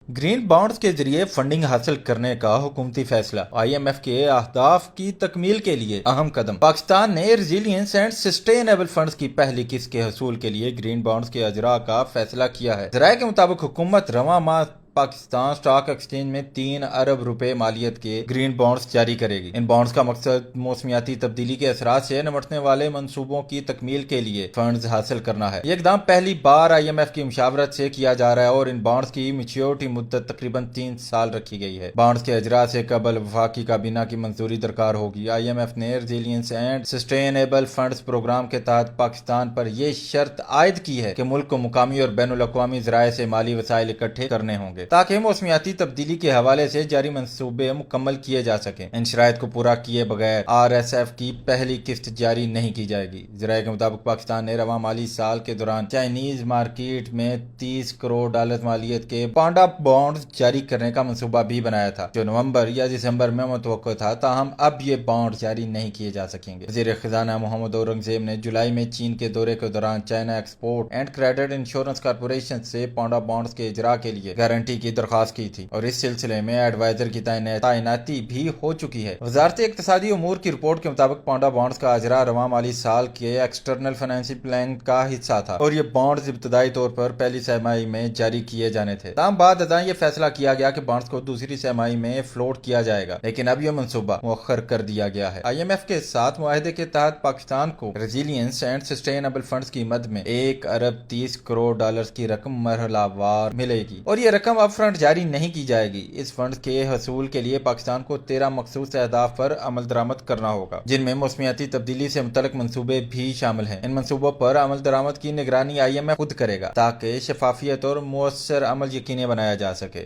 Green bonds کے ذریعے funding حاصل کرنے کا حکومتی فیصلہ آئی ایم ایف کے اہداف کی تکمیل کے لیے اہم قدم۔ پاکستان نے ریزیلینس اینڈ سسٹینیبل فنڈز کی پہلی قسط کے حصول کے لیے گرین بانڈز کے اجراء کا فیصلہ کیا ہے۔ ذرائع کے مطابق حکومت رواں ماہ پاکستان اسٹاک ایکسچینج میں 3 ارب روپے مالیت کے گرین بانڈز جاری کرے گی۔ ان بانڈز کا مقصد موسمیاتی تبدیلی کے اثرات سے نمٹنے والے منصوبوں کی تکمیل کے لیے فنڈز حاصل کرنا ہے۔ یہ اقدام پہلی بار آئی ایم ایف کی مشاورت سے کیا جا رہا ہے اور ان بانڈز کی میچیورٹی مدت تقریباً 3 سال رکھی گئی ہے۔ بانڈز کے اجراء سے قبل وفاقی کابینہ کی منظوری درکار ہوگی۔ آئی ایم ایف نے resilience and sustainable funds programme کے تحت پاکستان پر یہ شرط عائد کی ہے کہ ملک کو مقامی اور بین الاقوامی ذرائع سے مالی وسائل اکٹھے کرنے ہوں گے تاکہ موسمیاتی تبدیلی کے حوالے سے جاری منصوبے مکمل کیے جا سکیں۔ ان شرائط کو پورا کیے بغیر آر ایس ایف کی پہلی قسط جاری نہیں کی جائے گی۔ ذرائع کے مطابق پاکستان نے رواں مالی سال کے دوران چائنیز مارکیٹ میں $30 کروڑ مالیت کے پانڈا بانڈز جاری کرنے کا منصوبہ بھی بنایا تھا جو نومبر یا دسمبر میں متوقع تھا، تاہم اب یہ بانڈ جاری نہیں کیے جا سکیں گے۔ وزیر خزانہ محمد اورنگزیب نے جولائی میں چین کے دورے کے دوران China export and credit insurance corporation سے پانڈا بانڈز کے اجراء کے لیے گارنٹی کی درخواست کی تھی اور اس سلسلے میں ایڈوائزر کی تعیناتی بھی ہو چکی ہے۔ وزارت اقتصادی امور کی رپورٹ کے مطابق پانڈا بانڈز کا اجراء رواں مالی سال کے ایکسٹرنل فائنینشل پلان کا حصہ تھا اور یہ بانڈز ابتدائی طور پر پہلی سہ ماہی میں جاری کیے جانے تھے، تاہم بعد ازاں یہ فیصلہ کیا گیا کہ بانڈز کو دوسری سہ ماہی میں فلوٹ کیا جائے گا، لیکن اب یہ منصوبہ مؤخر کر دیا گیا ہے۔ آئی ایم ایف کے ساتھ معاہدے کے تحت پاکستان کو ریزیلینس اینڈ سسٹینیبل فنڈز کی مد میں $1 ارب 30 کروڑ کی رقم مرحلہ وار ملے گی اور یہ رقم اپ فرنٹ جاری نہیں کی جائے گی۔ اس فنڈ کے حصول کے لیے پاکستان کو 13 مخصوص اہداف پر عمل درآمد کرنا ہوگا، جن میں موسمیاتی تبدیلی سے متعلق منصوبے بھی شامل ہیں۔ ان منصوبوں پر عمل درآمد کی نگرانی آئی ایم ایف خود کرے گا تاکہ شفافیت اور مؤثر عمل یقینی بنایا جا سکے۔